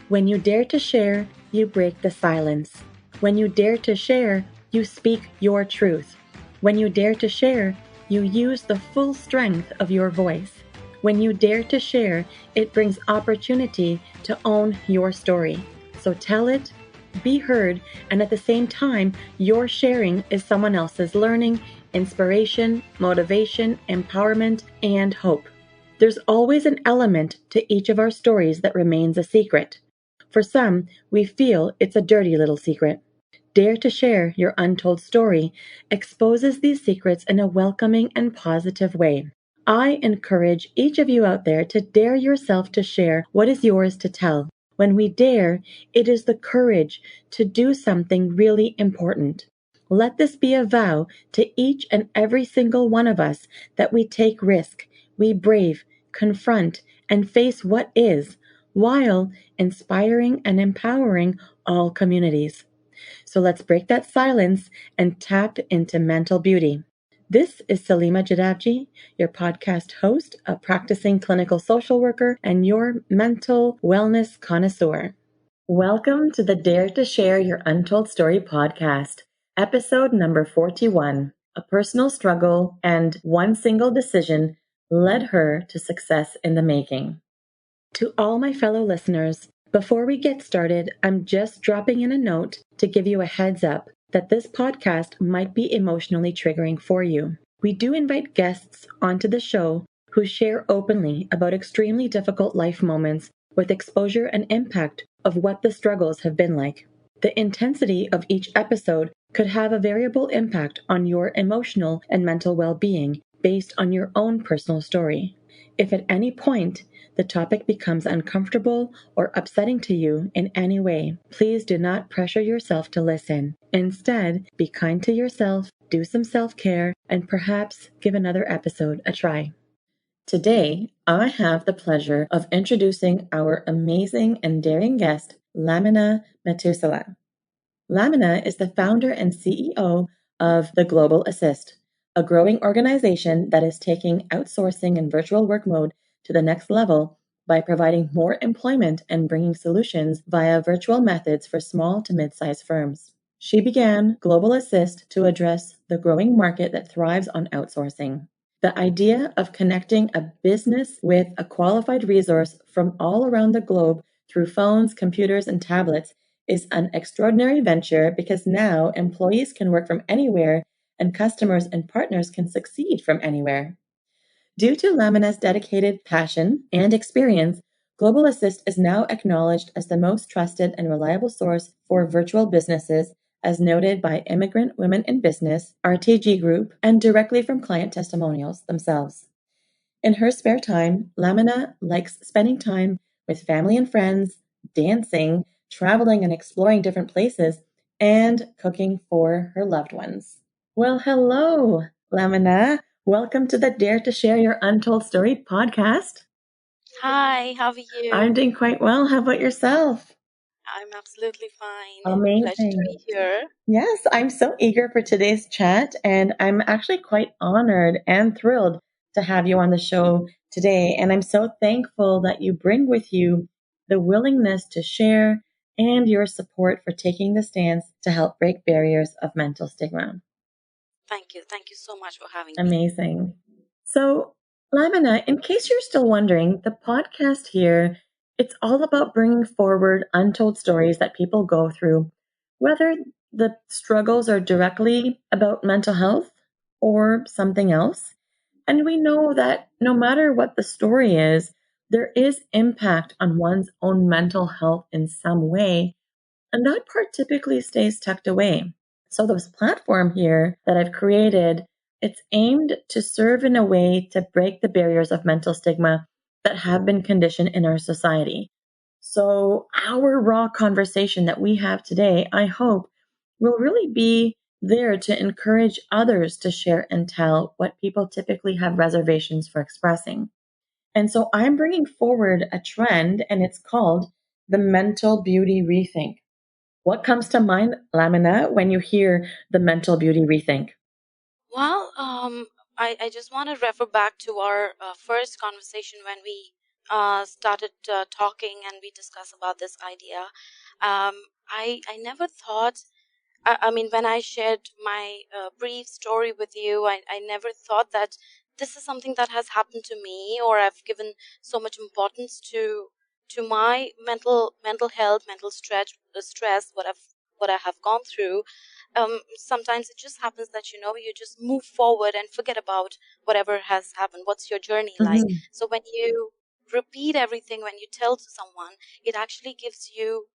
When you dare to share, you break the silence. When you dare to share, you speak your truth. When you dare to share, you use the full strength of your voice. When you dare to share, it brings opportunity to own your story. So tell it, be heard, and at the same time, your sharing is someone else's learning, inspiration, motivation, empowerment, and hope. There's always an element to each of our stories that remains a secret. For some, we feel it's a dirty little secret. Dare to share your untold story exposes these secrets in a welcoming and positive way. I encourage each of you out there to dare yourself to share what is yours to tell. When we dare, it is the courage to do something really important. Let this be a vow to each and every single one of us that we take risk, we brave, confront, and face what is, while inspiring and empowering all communities. So let's break that silence and tap into mental beauty. This is Salima Jadavji, your podcast host, a practicing clinical social worker, and your mental wellness connoisseur. Welcome to the Dare to Share Your Untold Story podcast, episode number 41. A personal struggle and one single decision led her to success in the making. To all my fellow listeners, before we get started, I'm just dropping in a note to give you a heads up that this podcast might be emotionally triggering for you. We do invite guests onto the show who share openly about extremely difficult life moments with exposure and impact of what the struggles have been like. The intensity of each episode could have a variable impact on your emotional and mental well-being based on your own personal story. If at any point the topic becomes uncomfortable or upsetting to you in any way, please do not pressure yourself to listen. Instead, be kind to yourself, do some self-care, and perhaps give another episode a try. Today, I have the pleasure of introducing our amazing and daring guest, Laimina Metusala. Laimina is the founder and CEO of The Global Assist, a growing organization that is taking outsourcing and virtual work mode to the next level by providing more employment and bringing solutions via virtual methods for small to mid-sized firms. She began Global Assist to address the growing market that thrives on outsourcing. The idea of connecting a business with a qualified resource from all around the globe through phones, computers, and tablets is an extraordinary venture because now employees can work from anywhere and customers and partners can succeed from anywhere. Due to Laimina's dedicated passion and experience, Global Assist is now acknowledged as the most trusted and reliable source for virtual businesses, as noted by Immigrant Women in Business, RTG Group, and directly from client testimonials themselves. In her spare time, Laimina likes spending time with family and friends, dancing, traveling and exploring different places, and cooking for her loved ones. Well, hello, Laimina. Welcome to the Dare to Share Your Untold Story podcast. Hi, how are you? I'm doing quite well. How about yourself? I'm absolutely fine. Amazing. Pleasure to be here. Yes, I'm so eager for today's chat, and I'm actually quite honored and thrilled to have you on the show today. And I'm so thankful that you bring with you the willingness to share and your support for taking the stance to help break barriers of mental stigma. Thank you. Thank you so much for having me. Amazing. So, Laimina, in case you're still wondering, the podcast here, it's all about bringing forward untold stories that people go through, whether the struggles are directly about mental health or something else. And we know that no matter what the story is, there is impact on one's own mental health in some way. And that part typically stays tucked away. So this platform here that I've created, it's aimed to serve in a way to break the barriers of mental stigma that have been conditioned in our society. So our raw conversation that we have today, I hope, will really be there to encourage others to share and tell what people typically have reservations for expressing. And so I'm bringing forward a trend, and it's called the mental beauty rethink. What comes to mind, Laimina, when you hear the mental beauty rethink? Well, I just want to refer back to our first conversation when we started talking and we discussed about this idea, I never thought. I mean, when I shared my brief story with you, I never thought that this is something that has happened to me, or I've given so much importance to my mental health, mental stress, what I have gone through. Sometimes it just happens that you just move forward and forget about whatever has happened. What's your journey like? So when you repeat everything, when you tell to someone, it actually gives you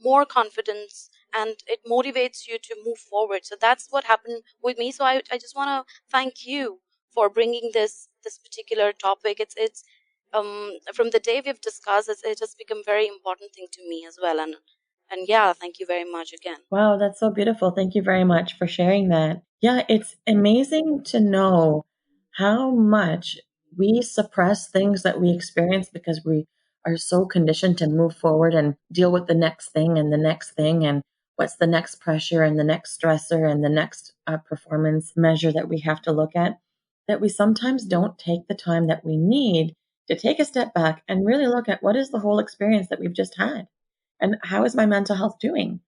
more confidence and it motivates you to move forward. So that's what happened with me. So I just want to thank you for bringing this particular topic. It's from the day we've discussed, it has become very important thing to me as well. And yeah, thank you very much again. Wow, that's so beautiful. Thank you very much for sharing that. Yeah, it's amazing to know how much we suppress things that we experience because we are so conditioned to move forward and deal with the next thing and the next thing and what's the next pressure and the next stressor and the next performance measure that we have to look at, that we sometimes don't take the time that we need to take a step back and really look at what is the whole experience that we've just had and how is my mental health doing.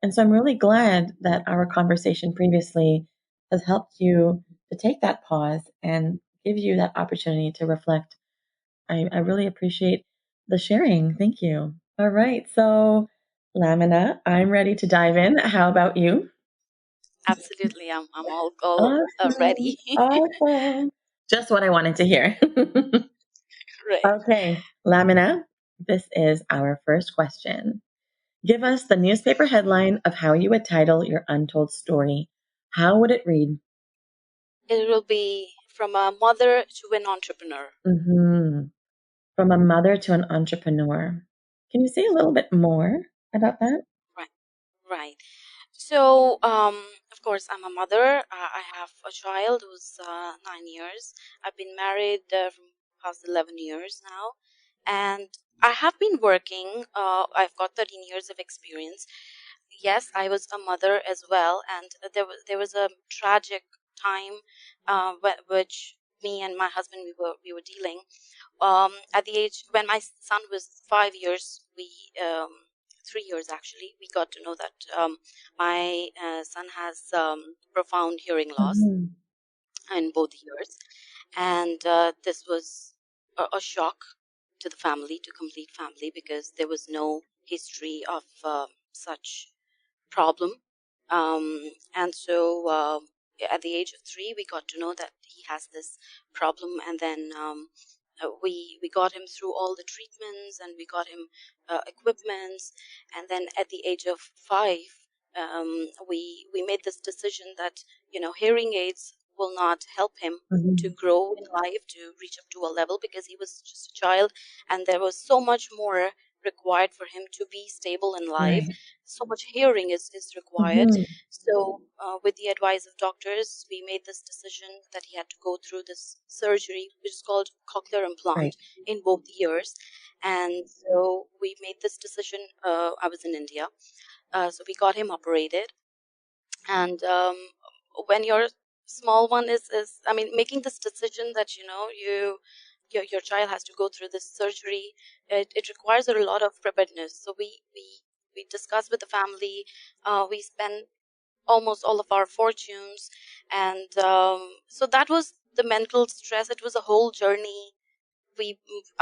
And so I'm really glad that our conversation previously has helped you to take that pause and give you that opportunity to reflect. I really appreciate the sharing. Thank you. All right. So, Lamina, I'm ready to dive in. How about you? Absolutely, I'm all Awesome. ready. Awesome. Just what I wanted to hear. Right. Okay. Lamina, this is our first question. Give us the newspaper headline of how you would title your untold story. How would it read? It will be from a mother to an entrepreneur. Hmm. From a mother to an entrepreneur. Can you say a little bit more about that? Right. Right. So, of course, I'm a mother. I have a child who's 9 years. I've been married from past 11 years now, and I have been working. I've got 13 years of experience. Yes, I was a mother as well, and there was a tragic time, which me and my husband we were dealing. At the age when my son was 5 years, 3 years actually, we got to know that my son has profound hearing loss Hmm. in both ears, and this was a shock to the family, to complete family, because there was no history of such problem. And so at the age of 3, we got to know that he has this problem, and then we got him through all the treatments, and we got him equipments, and then at the age of 5, we made this decision that hearing aids will not help him to Hmm. grow in life, to reach up to a level, because he was just a child, and there was so much more required for him to be stable in life. Right. So much hearing is required. Hmm. So with the advice of doctors, we made this decision that he had to go through this surgery, which is called cochlear implant, Right. in both ears. And so we made this decision. I was in India, so we got him operated. And when your small one is I mean, making this decision that your child has to go through this surgery, it requires a lot of preparedness. So we discussed with the family. We spent almost all of our fortunes, and so that was the mental stress. It was a whole journey.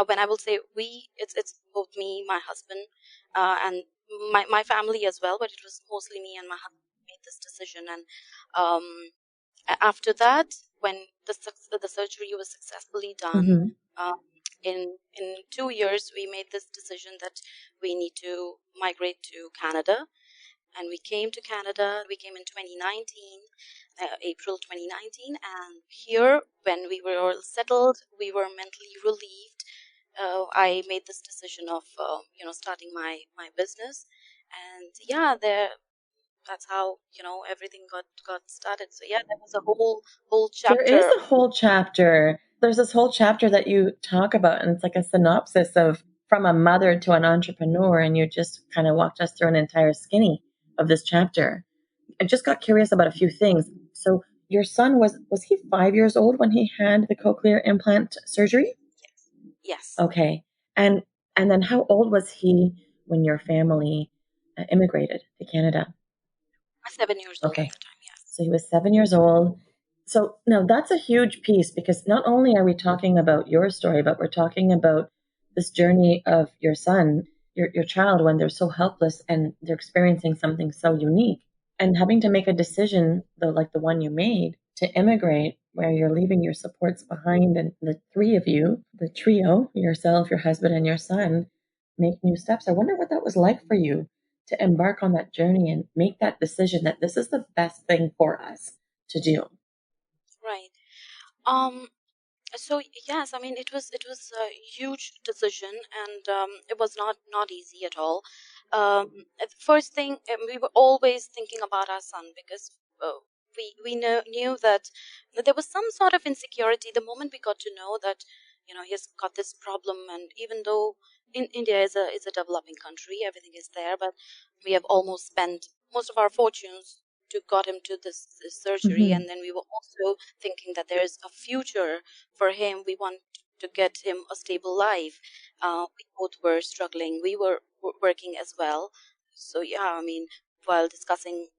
When I will say we, it's both me, my husband, and my family as well, but it was mostly me and my husband who made this decision. And um, after that, when the surgery was successfully done, Hmm. um, in 2 years, we made this decision that we need to migrate to Canada, and we came to Canada. We came in 2019, April 2019, and here, when we were all settled, we were mentally relieved. I made this decision of starting my business, and yeah, that's how everything got started. So yeah, there was a whole There is chapter. a whole chapter. There's this whole chapter that you talk about, and it's like a synopsis of from a mother to an entrepreneur, and you just kind of walked us through an entire skinny of this chapter. I just got curious about a few things. So your son was he 5 years old when he had the cochlear implant surgery? Yes. Okay. And then how old was he when your family immigrated to Canada? 7 years old at Okay. the time, yes. So he was 7 years old. So now that's a huge piece because not only are we talking about your story, but we're talking about this journey of your son, your child, when they're so helpless and they're experiencing something so unique. And having to make a decision, though, like the one you made, to immigrate, where you're leaving your supports behind, and the three of you, the trio, yourself, your husband, and your son, make new steps. I wonder what that was like for you to embark on that journey and make that decision that this is the best thing for us to do. Right. Um, so yes, I mean it was a huge decision, and it was not easy at all. The first thing, we were always thinking about our son, because knew that there was some sort of insecurity the moment we got to know that he's got this problem. And even though in India is a developing country, everything is there, but we have almost spent most of our fortunes to got him to this surgery. Mm-hmm. And then we were also thinking that there is a future for him. We want to get him a stable life. We both were struggling. We were working as well. So yeah, I mean, while discussing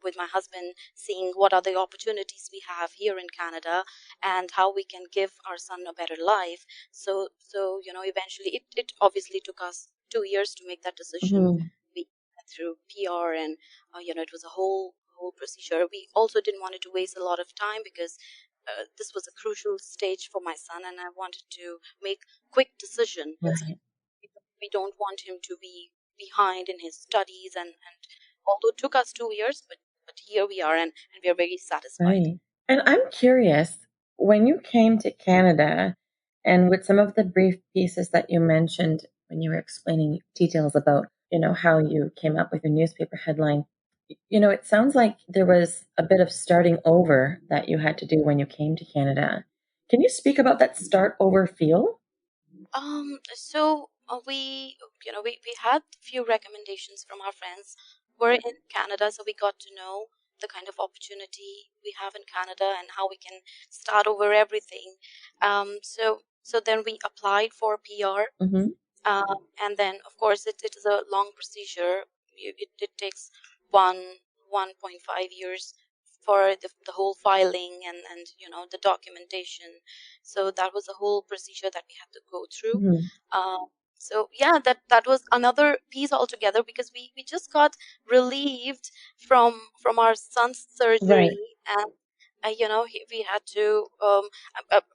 with my husband, seeing what are the opportunities we have here in Canada and how we can give our son a better life. So eventually it obviously took us 2 years to make that decision. Mm-hmm. We went through PR, and it was a whole procedure. We also didn't want it to waste a lot of time, because this was a crucial stage for my son, and I wanted to make quick decision. Right. We don't want him to be behind in his studies, and although it took us 2 years, but here we are, and we are very satisfied. Right. And I'm curious, when you came to Canada and with some of the brief pieces that you mentioned when you were explaining details about, how you came up with your newspaper headline, it sounds like there was a bit of starting over that you had to do when you came to Canada. Can you speak about that start over feel? So we had a few recommendations from our friends who were in Canada, so we got to know the kind of opportunity we have in Canada and how we can start over everything. So then we applied for PR, Mm-hmm. and then of course it is a long procedure. It takes 1.5 years for the whole filing, and the documentation. So that was a whole procedure that we had to go through. Mm-hmm. So yeah, that was another piece altogether, because we just got relieved from our son's Right. surgery. And we had to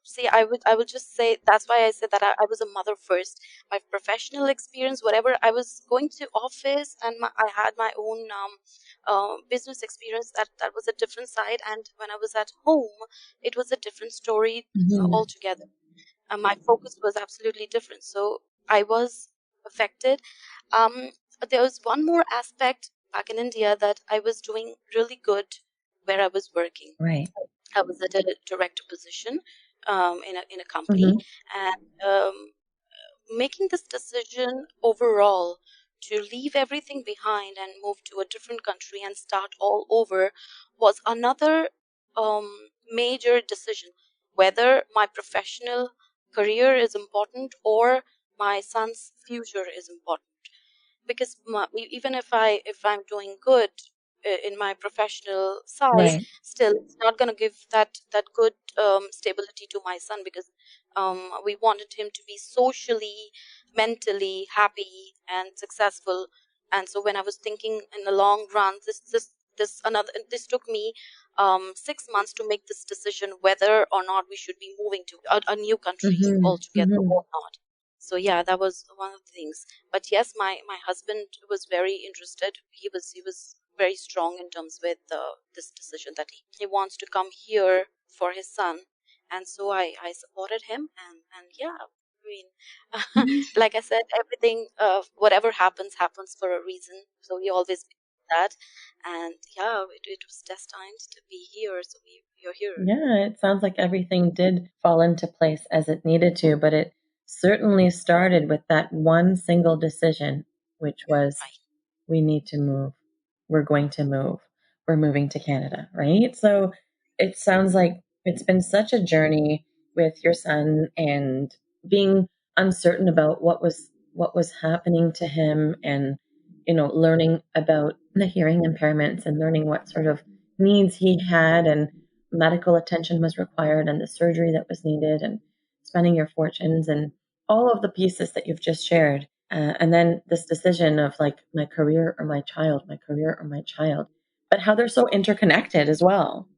see, I would just say, that's why I said that I was a mother first. My professional experience, whatever, I was going to office, and I had my own business experience, that was a different side. And when I was at home, it was a different story Mm-hmm. altogether. My focus was absolutely different, so I was affected. um, there was one more aspect back in India, that I was doing really good where I was working. Right. I was at a director position in a company, Mm-hmm. and making this decision overall to leave everything behind and move to a different country and start all over was another major decision, whether my professional career is important or my son's future is important. Because even if I'm doing good in my professional side, Right. still it's not going to give that good stability to my son, because we wanted him to be socially, mentally happy and successful. And so when I was thinking in the long run, this took me 6 months to make this decision, whether or not we should be moving to a new country Mm-hmm. altogether Mm-hmm. or not. So yeah, that was one of the things. But yes, my husband was very interested. He was very strong in terms with this decision, that he wants to come here for his son. And so I supported him. And yeah, I mean, like I said, everything, whatever happens for a reason. So we always believe that. And yeah, it was destined to be here, so we're here. Yeah, it sounds like everything did fall into place as it needed to, but it certainly started with that one single decision, which was Right. we need to move. We're going to move. We're moving to Canada, right? So it sounds like it's been such a journey with your son and being uncertain about what was happening to him, and learning about the hearing impairments and learning what sort of needs he had, and medical attention was required, and the surgery that was needed, and spending your fortunes and all of the pieces that you've just shared. And then this decision of like my career or my child, my career or my child, but how they're so interconnected as well.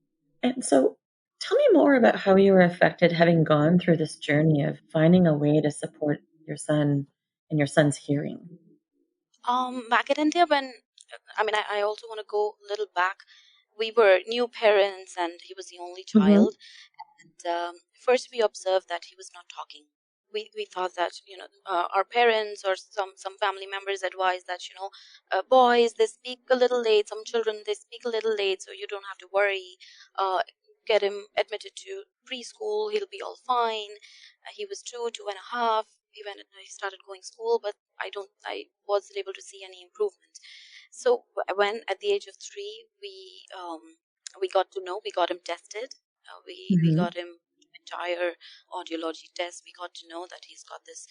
And so tell me more about how you were affected having gone through this journey of finding a way to support your son and your son's hearing. Back in India, when I also want to go a little back. We were new parents, and he was the only Mm-hmm. child. And first, we observed that he was not talking. We thought that our parents or some family members advised that boys, they speak a little late. Some children, they speak a little late, so you don't have to worry. Get him admitted to preschool. He'll be all fine. He was 2.5. He started going school, but I wasn't able to see any improvement. So when at the age of 3, we got to know, we got him tested. We Mm-hmm. got him entire audiology test. We got to know that he's got this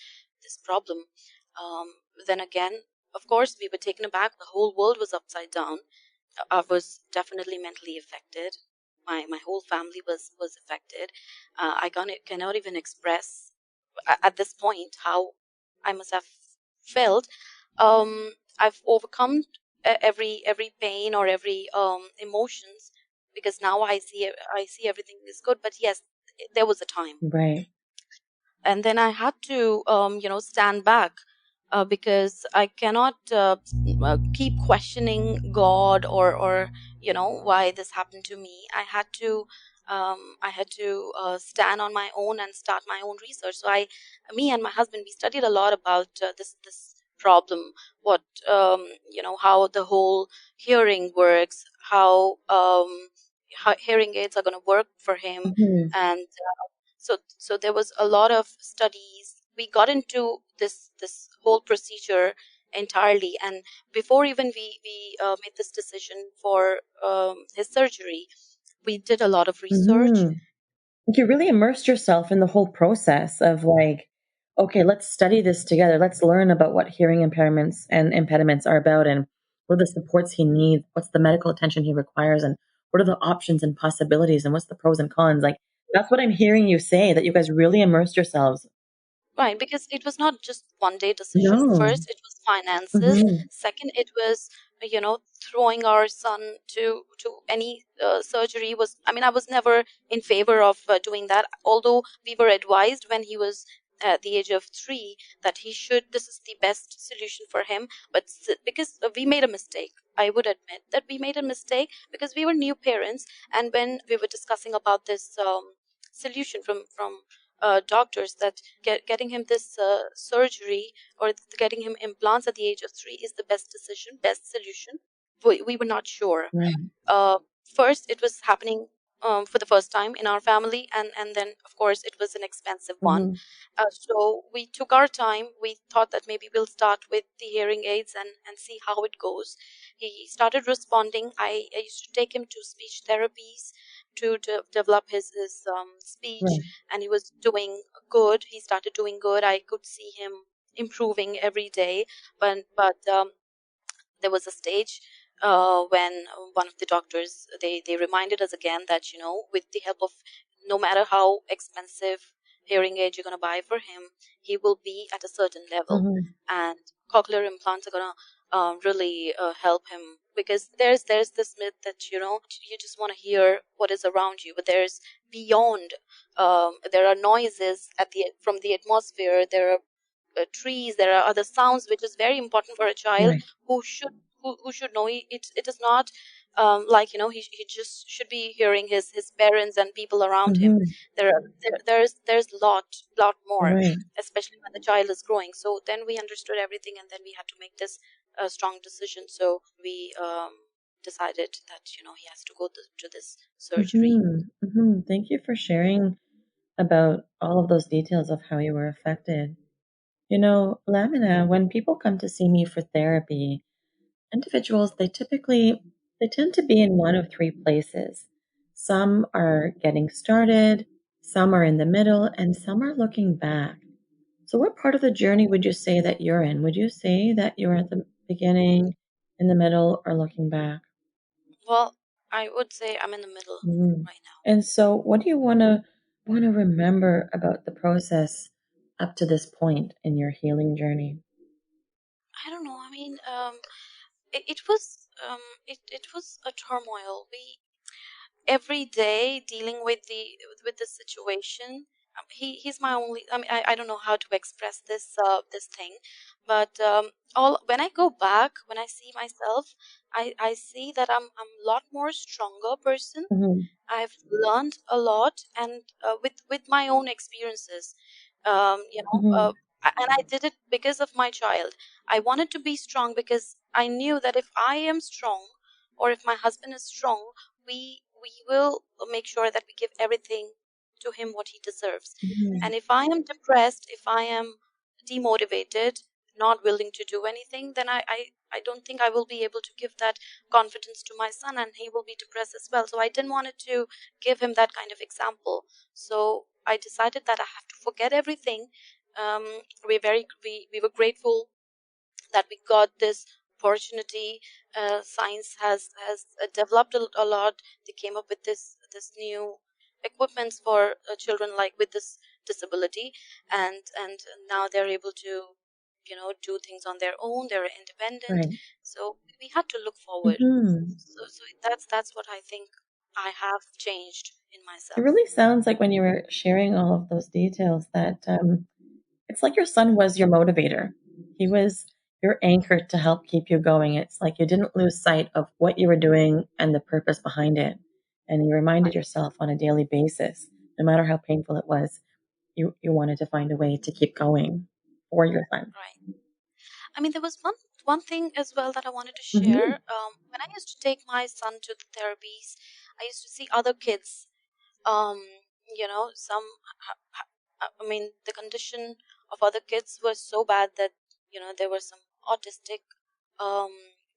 problem. Then again, of course, we were taken aback. The whole world was upside down. I was definitely mentally affected. My whole family was affected. I cannot even express at this point how I must have felt. I've overcome every pain or every emotions, because now I see everything is good. But yes, there was a time, Right. and then I had to stand back, because I cannot keep questioning God, or why this happened to me. I had to stand on my own and start my own research. So me and my husband, we studied a lot about this problem, what how the whole hearing works, how hearing aids are going to work for him. Mm-hmm. And so there was a lot of studies. We got into this whole procedure entirely, and before even we made this decision for his surgery, we did a lot of research. Mm-hmm. You really immersed yourself in the whole process of like, okay, let's study this together. Let's learn about what hearing impairments and impediments are about, and what are the supports he needs, what's the medical attention he requires, and what are the options and possibilities, and what's the pros and cons. Like, that's what I'm hearing you say, that you guys really immersed yourselves. Right, because it was not just one day decision. No. First, it was finances. Mm-hmm. Second, it was throwing our son to any surgery. I was never in favor of doing that. Although we were advised when he was at the age of 3 that he should. This is the best solution for him. But because we made a mistake, I would admit that we made a mistake because we were new parents, and when we were discussing about this solution from doctors, that getting him this surgery or getting him implants at the age of 3 is the best decision, best solution. We were not sure. Right. uh, First, it was happening for the first time in our family, and then of course it was an expensive one. Mm-hmm. So we took our time. We thought that maybe we'll start with the hearing aids and see how it goes. He started responding. I used to take him to speech therapies to develop his speech, Right. and he was doing good. He started doing good. I could see him improving every day. But there was a stage when one of the doctors, they reminded us again that with the help of, no matter how expensive hearing aid you're going to buy for him, he will be at a certain level, Mm-hmm. and cochlear implants are going to really help him, because there's this myth that you just want to hear what is around you, but there's beyond. There are noises from the atmosphere. There are trees, there are other sounds, which is very important for a child Right. who should know. It is not like he just should be hearing his parents and people around him. Mm-hmm. There's lot more, Right. especially when the child is growing. So then we understood everything, and then we had to make this strong decision. So we decided that he has to go to this surgery. Mm-hmm. Mm-hmm. Thank you for sharing about all of those details of how you were affected. Lamina, when people come to see me for therapy, individuals, they tend to be in one of three places. Some are getting started, some are in the middle, and some are looking back. So, what part of the journey would you say that you're in? Would you say that you're at the beginning, in the middle, or looking back? Well, I would say I'm in the middle Mhm. right now. And so, what do you want to remember about the process up to this point in your healing journey? I don't know. I mean, it was it was a turmoil. We every day dealing with the situation. He's my only. I mean, I don't know how to express this thing, but all when I go back, when I see myself, I see that I'm a lot more stronger person. Hmm. I've learned a lot, and with my own experiences, you know, Hmm. and I did it because of my child. I wanted to be strong because I knew that if I am strong, or if my husband is strong, we will make sure that we give everything to him what he deserves. Hmm. And if I am depressed, if I am demotivated, not willing to do anything, then I don't think I will be able to give that confidence to my son, and he will be depressed as well. So I didn't want to give him that kind of example. So I decided that I have to forget everything. We were grateful that we got this opportunity. Science has developed a lot. They came up with this new equipments for children like with this disability, and now they're able to, do things on their own. They're independent. Right. So we had to look forward. Hmm. So that's what I think I have changed in It myself. really sounds like when you were sharing all of those details that it's like your son was your motivator. He was your anchor to help keep you going. It's like you didn't lose sight of what you were doing and the purpose behind it. And you reminded Right, yourself on a daily basis, no matter how painful it was, you wanted to find a way to keep going for your son. right. I mean, there was one thing as well that I wanted to share. Hmm. When I used to take my son to the therapies, I used to see other kids. Um, some. I mean, the condition of other kids was so bad that there were some autistic um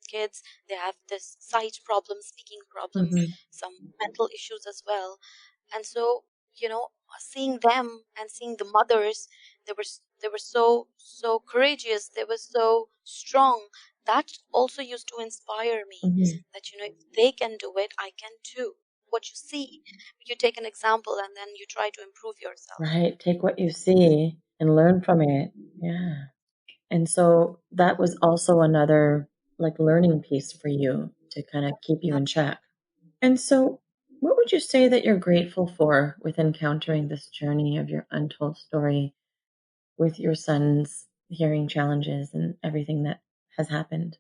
kids. They have this sight problem, speaking problem, Hmm. some mental issues as well. And so, seeing them and seeing the mothers, they were so courageous, they were so strong. That also used to inspire me, Hmm. that if they can do it, I can too. What you see, you take an example and then you try to improve yourself. Right. Take what you see and learn from it. Yeah. And so that was also another like learning piece for you to kind of keep you in Absolutely. check. And so, what would you say that you're grateful for with encountering this journey of your untold story with your son's hearing challenges and everything that has happened?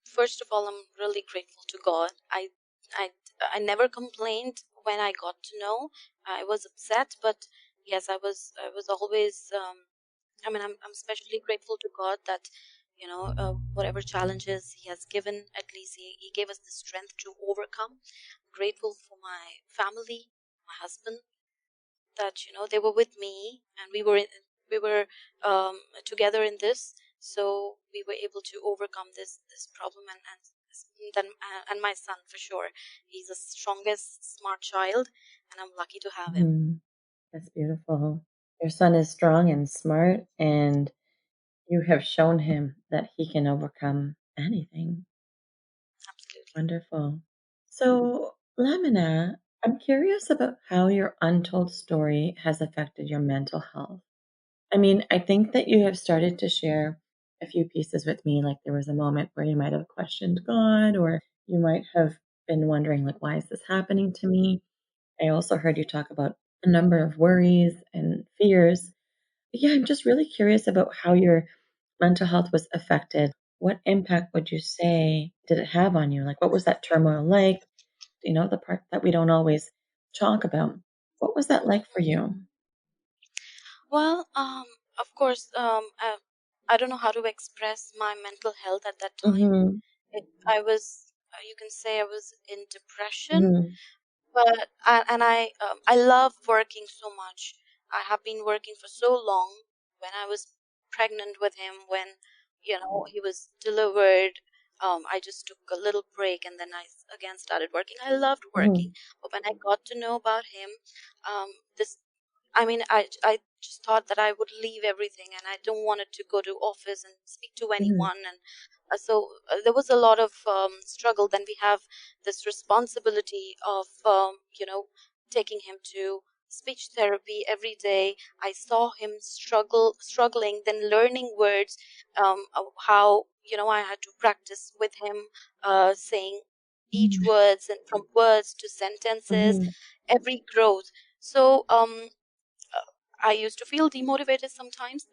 First of all, I'm really grateful to God. I I never complained when I got to know. I was upset, but yes, I was always. I mean, I'm especially grateful to God that whatever challenges He has given, at least He gave us the strength to overcome. Grateful for my family, my husband, that they were with me, and we were together in this, so we were able to overcome this problem. And my son, for sure, he's the strongest smart child, and I'm lucky to have him. Mhm. That's beautiful. Your son is strong and smart, and you have shown him that he can overcome anything. Absolutely. Wonderful. So, Lamina, I'm curious about how your untold story has affected your mental health. I mean, I think that you have started to share a few pieces with me. Like there was a moment where you might have questioned God, or you might have been wondering, like, why is this happening to me? I also heard you talk about a number of worries and fears. But yeah, I'm just really curious about how your mental health was affected. What impact would you say did it have on you? Like, what was that turmoil like? The part that we don't always talk about. What was that like for you? Well, of course, I don't know how to express my mental health at that time. Hmm. I was, you can say, I was in depression. Hmm. But I love working so much. I have been working for so long. When I was pregnant with him, when he was delivered, I just took a little break, and then again started working. I loved working, Hmm. but when I got to know about him, this I mean, I just thought that I would leave everything, and I don't wanted to go to office and speak to Mhm. anyone. And there was a lot of struggle. Then we have this responsibility of taking him to speech therapy every day. I saw him struggling, then learning words, of how I had to practice with him, saying each Mhm. words, and from words to sentences, Mhm. every growth. So I used to feel demotivated sometimes.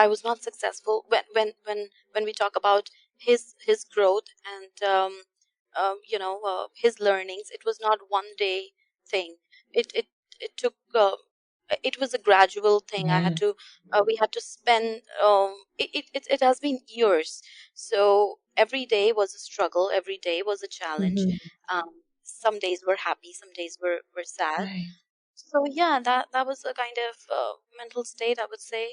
I was not successful when we talk about his growth and his learnings. It was not one day thing. It took. It was a gradual thing. I had Yes. to. We had to spend. It has been years. So every day was a struggle. Every day was a challenge. Mhm. Some days were happy. Some days were sad. Right. So yeah, that was a kind of mental state, I would say,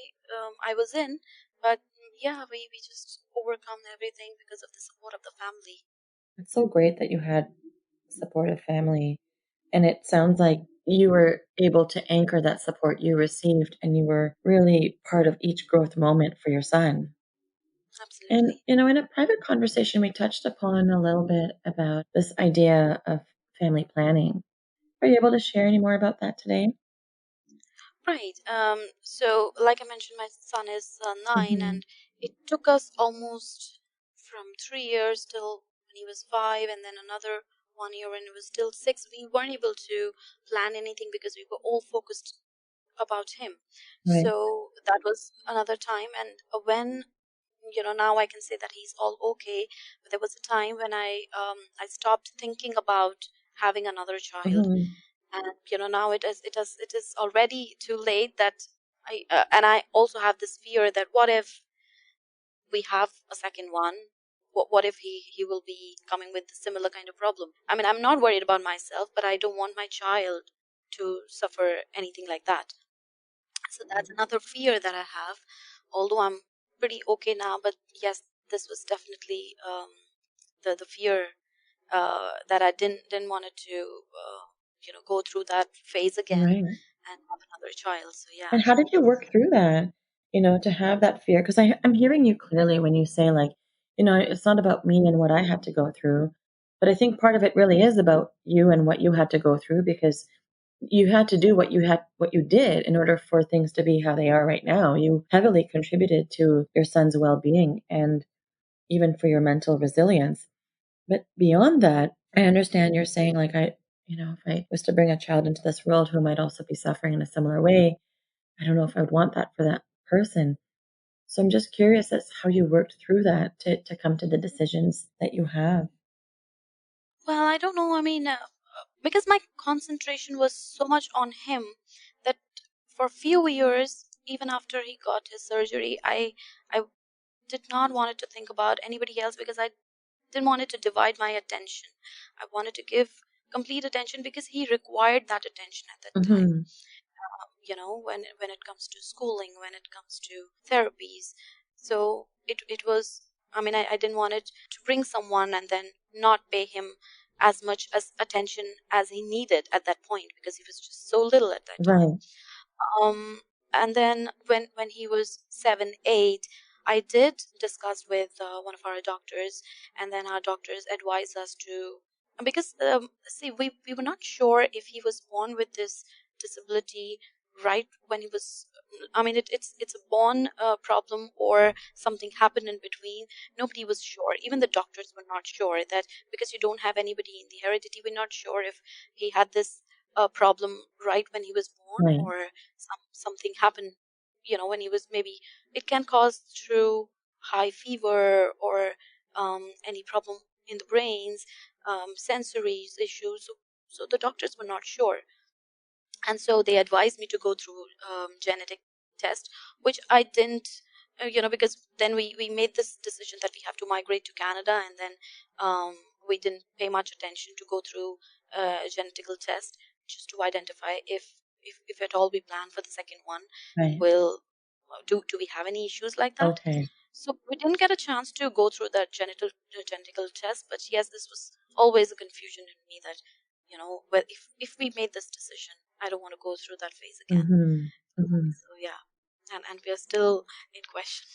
I was in. But yeah, we just overcome everything because of the support of the family. It's so great that you had a supportive family. And it sounds like you were able to anchor that support you received and you were really part of each growth moment for your son. And, Absolutely. in a private conversation, we touched upon a little bit about this idea of family planning. Are you able to share any more about that today? Right. So like I mentioned, my son is 9, Hmm. and it took us almost from 3 years till when he was 5, and then another 1 year when he was still 6. We weren't able to plan anything because we were all focused about him. Right. So that was another time. And when now I can say that he's all okay. But there was a time when I stopped thinking about having another child. Hmm. And now it is already too late. That I also have this fear that what if we have a second one? What if he will be coming with a similar kind of problem? I mean, I'm not worried about myself, but I don't want my child to suffer anything like that. So that's another fear that I have, although I'm pretty okay now. But yes, this was definitely the fear, that I didn't want it to go through that phase again Right. and have another child. So yeah. And how did you work through that? To have that fear? Because I'm hearing you clearly when you say, like, it's not about me and what I had to go through. But I think part of it really is about you and what you had to go through because you had to do what you did in order for things to be how they are right now. You heavily contributed to your son's well-being and even for your mental resilience. But beyond that, I understand you're saying, like, if I was to bring a child into this world who might also be suffering in a similar way, I don't know if I would want that for that person. So I'm just curious as how you worked through that to come to the decisions that you have. Well, I don't know. I mean, because my concentration was so much on him that for a few years, even after he got his surgery, I did not want to think about anybody else because I didn't want it to divide my attention. I wanted to give complete attention because he required that attention at that time. Hmm. When it comes to schooling, when it comes to therapies. So it was. I mean, I didn't want it to bring someone and then not pay him as much as attention as he needed at that point because he was just so little at that time. Right. um and then when he was 7 8, I did discuss with one of our doctors, and then our doctors advised us to, because see, we were not sure if he was born with this disability right when he was. I mean, it's a born problem or something happened in between. Nobody was sure. Even the doctors were not sure that, because you don't have anybody in the heredity, we're not sure if he had this problem right when he was born, Right. or something happened when he was, maybe it can cause through high fever, or any problem in the brains, sensory issues. So the doctors were not sure, and so they advised me to go through genetic test, which I didn't, because then we made this decision that we have to migrate to Canada, and then we didn't pay much attention to go through a genetical test just to identify if at all we plan for the second one, Right. will do we have any issues like that. Okay. So we didn't get a chance to go through that genetical test. But yes, this was always a confusion in me, that if we made this decision, I don't want to go through that phase again. Mm-hmm. Mm-hmm. So yeah, and we are still in question.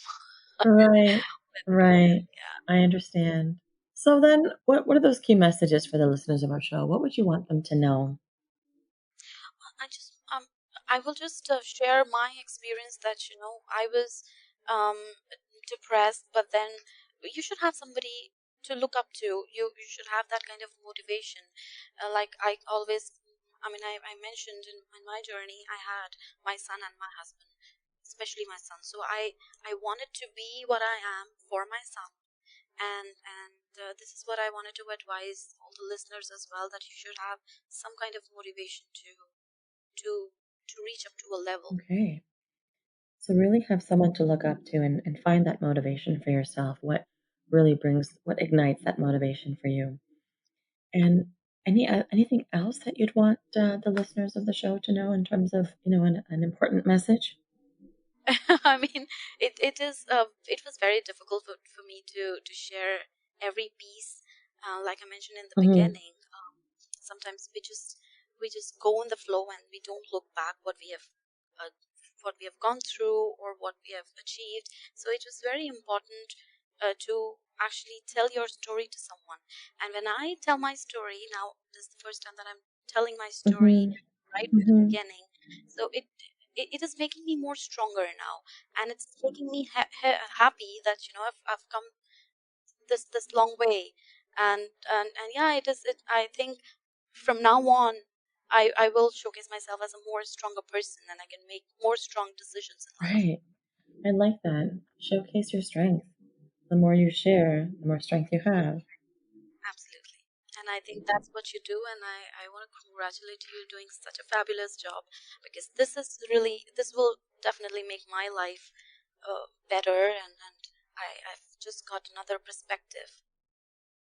Right. Right. Yeah. I understand. So then, what are those key messages for the listeners of our show? What would you want them to know? I just I will just share my experience that I was um depressed, but then you should have somebody to look up to. You should have that kind of motivation. Like I always, I mentioned in my journey, I had my son and my husband, especially my son. So I wanted to be what I am for my son, and this is what I wanted to advise all the listeners as well, that you should have some kind of motivation to to reach up to a level. Okay. So really have someone to look up to and find that motivation for yourself. What ignites that motivation for you? And anything else that you'd want the listeners of the show to know in terms of an important message? I mean, it was very difficult for me to share every piece. Like I mentioned in the Mm-hmm. beginning, sometimes we just go in the flow and we don't look back uh, what we have gone through or what we have achieved. So it was very important to actually tell your story to someone. And when I tell my story now, this is the first time that I'm telling my story Mm-hmm. right from the Mm-hmm. beginning. So it is making me more stronger now, and it's making me happy that I've come this long way. And yeah, I think from now on I will showcase myself as a more stronger person, and I can make more strong decisions in life. Right. I like that. Showcase your strength. The more you share, the more strength you have. Absolutely. And I think that's what you do, and I want to congratulate you doing such a fabulous job, because this will definitely make my life better, and I've just got another perspective,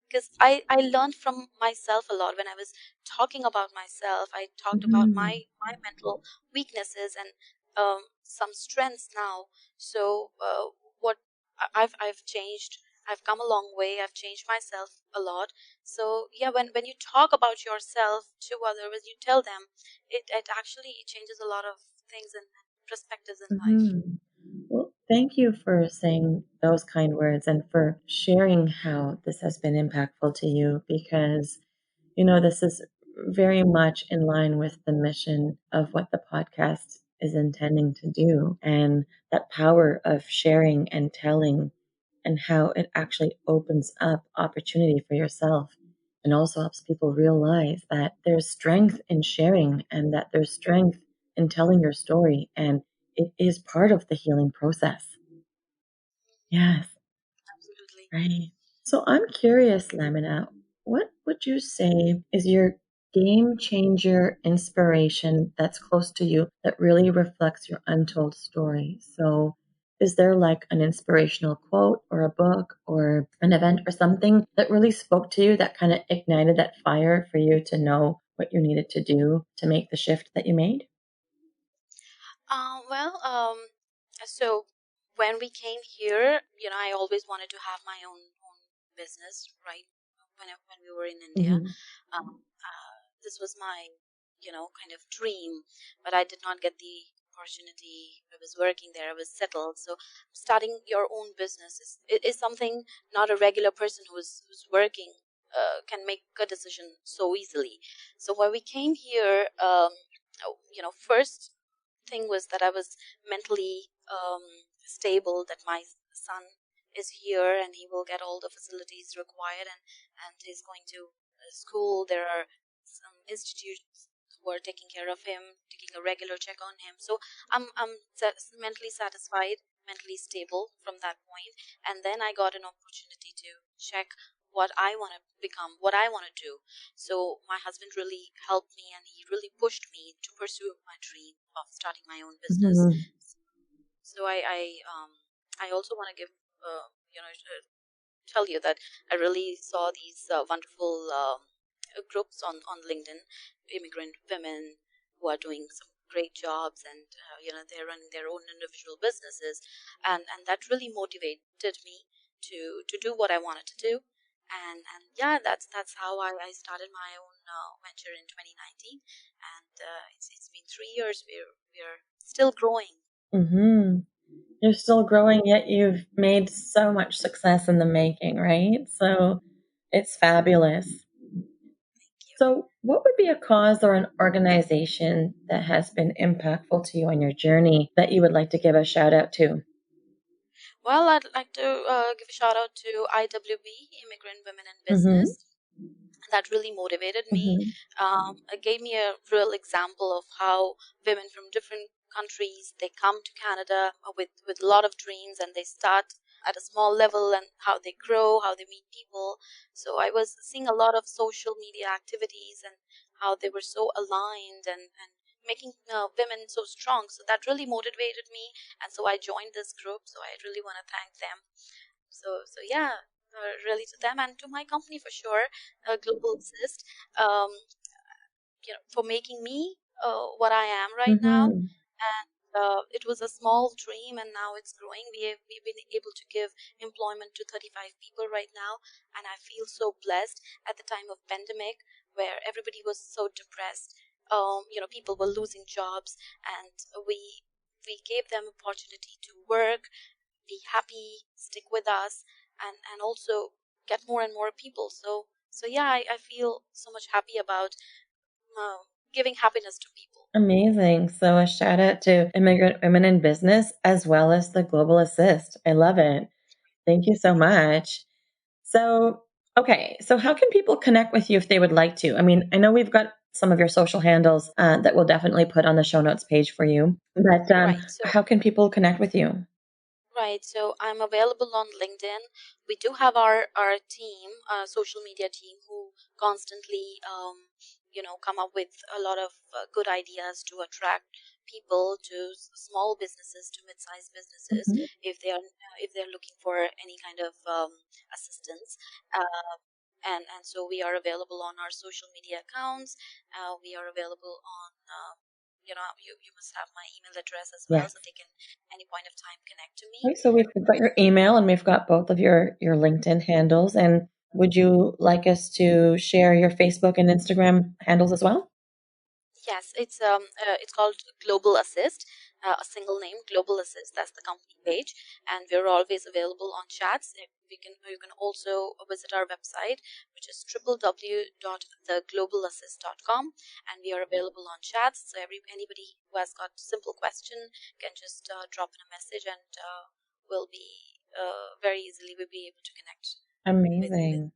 because I learned from myself a lot when I was talking about myself. I talked about Mm-hmm. my mental weaknesses and some strengths now. So what I've changed. I've come a long way. I've changed myself a lot. So yeah, when you talk about yourself to others, when you tell them, it actually changes a lot of things and perspectives in life. Mm-hmm. Well, thank you for saying those kind words and for sharing how this has been impactful to you because, this is very much in line with the mission of what the podcast is intending to do and that power of sharing and telling and how it actually opens up opportunity for yourself and also helps people realize that there's strength in sharing and that there's strength in telling your story and it is part of the healing process. Yes, Absolutely. right. So I'm curious, Lamina, what would you say is your game changer inspiration that's close to you that really reflects your untold story? So is there like an inspirational quote or a book or an event or something that really spoke to you that kind of ignited that fire for you to know what you needed to do to make the shift that you made? Well, so when we came here, I always wanted to have my own business, right? When we were in India, Hmm. this was my, kind of dream, but I did not get the opportunity. I was working there, I was settled. So starting your own business is something not a regular person who's working can make a decision so easily. So when we came here, first thing was that I was mentally stable, that my son is here and he will get all the facilities required, and he's going to school. There are some institutions who are taking care of him, taking a regular check on him. So mentally satisfied, mentally stable from that point. And then I got an opportunity to check what I want to become, what I want to do. So my husband really helped me, and he really pushed me to pursue my dream of starting my own business. Hmm. So I also want to give tell you that I really saw these wonderful groups on LinkedIn, immigrant women who are doing some great jobs, and they're running their own individual businesses, and that really motivated me to do what I wanted to do. And yeah, that's how I started my own venture in 2019, and it's been 3 years. We're still growing. Mm-hmm. You're still growing, yet you've made so much success in the making, right? So it's fabulous. So, what would be a cause or an organization that has been impactful to you on your journey that you would like to give a shout out to? Well, I'd like to give a shout out to IWB, Immigrant Women in Mm-hmm. Business. That really motivated me. Mm-hmm. It gave me a real example of how women from different countries, they come to Canada with a lot of dreams, and they start at a small level, and how they grow, how they meet people. So I was seeing a lot of social media activities, and how they were so aligned, and making women so strong. So that really motivated me, and so I joined this group. So I really want to thank them. So yeah, really to them and to my company for sure, Global Assist, um, for making me what I am right now. Mm-hmm. And it was a small dream, and now it's growing. We've been able to give employment to 35 people right now, and I feel so blessed at the time of pandemic, where everybody was so depressed. People were losing jobs, and we gave them opportunity to work, be happy, stick with us, and also get more and more people. So yeah, I feel so much happy about giving happiness to people. Amazing. So, a shout out to Immigrant Women in Business as well as the Global Assist. I love it. Thank you so much. So, okay. So, how can people connect with you if they would like to? I mean, I know we've got some of your social handles that we'll definitely put on the show notes page for you, but Right. So how can people connect with you? Right, so I'm available on LinkedIn. We do have our team, social media team, who constantly, come up with a lot of good ideas to attract people to small businesses, to mid-sized businesses, Mhm. if they're looking for any kind of assistance. And so we are available on our social media accounts. We are available on. You must have my email address as well, Yes. so they can any point of time connect to me. Okay, so we've got your email and we've got both of your LinkedIn handles. And would you like us to share your Facebook and Instagram handles as well? Yes, it's called Global Assist, a single name, Global Assist. That's the company page, and we're always available on chats. You can also visit our website, which is www.theglobalAssist.com, and we are available on chats. So anybody who has got simple question can just drop in a message, and we'll be very easily we'll be able to connect with Amazing.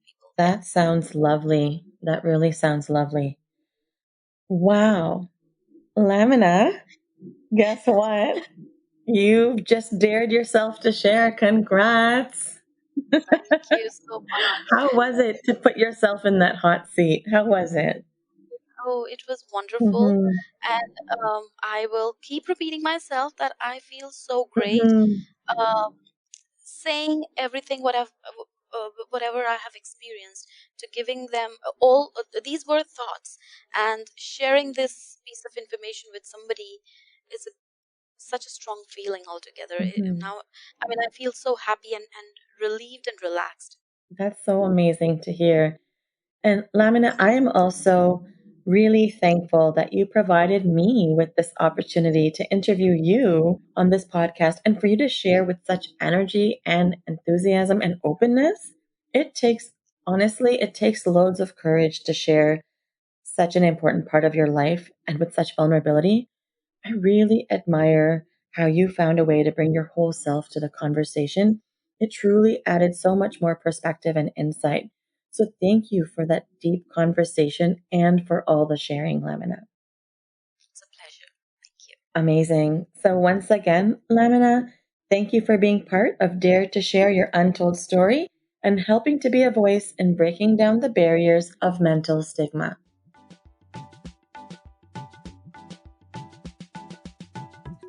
people. Yeah. That sounds lovely. That really sounds lovely. Wow. Lamina, guess what? You've just dared yourself to share. Congrats. Thank you so much. How was it to put yourself in that hot seat? How was it? Oh, it was wonderful. Mm-hmm. And I will keep repeating myself that I feel so great, Mm-hmm. uh, saying everything whatever I have experienced, to giving them all these were thoughts, and sharing this piece of information with somebody is such a strong feeling altogether. Mm-hmm. Now, I mean, I feel so happy and relieved and relaxed. That's so amazing to hear. And Lamina, I am also really thankful that you provided me with this opportunity to interview you on this podcast and for you to share with such energy and enthusiasm and openness. It takes, honestly, it takes loads of courage to share such an important part of your life and with such vulnerability. I really admire how you found a way to bring your whole self to the conversation. It truly added so much more perspective and insight. So thank you for that deep conversation and for all the sharing, Lamina. It's a pleasure. Thank you. Amazing. So once again, Lamina, thank you for being part of Dare to Share Your Untold Story and helping to be a voice in breaking down the barriers of mental stigma.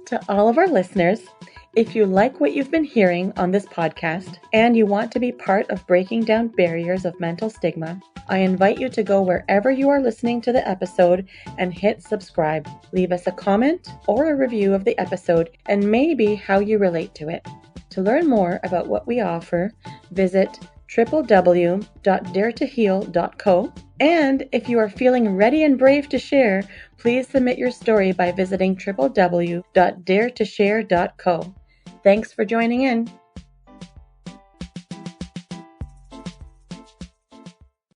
To all of our listeners, if you like what you've been hearing on this podcast and you want to be part of breaking down barriers of mental stigma, I invite you to go wherever you are listening to the episode and hit subscribe. Leave us a comment or a review of the episode and maybe how you relate to it. To learn more about what we offer, visit www.daretoheal.co And if you are feeling ready and brave to share, please submit your story by visiting www.daretoshare.co. Thanks for joining in.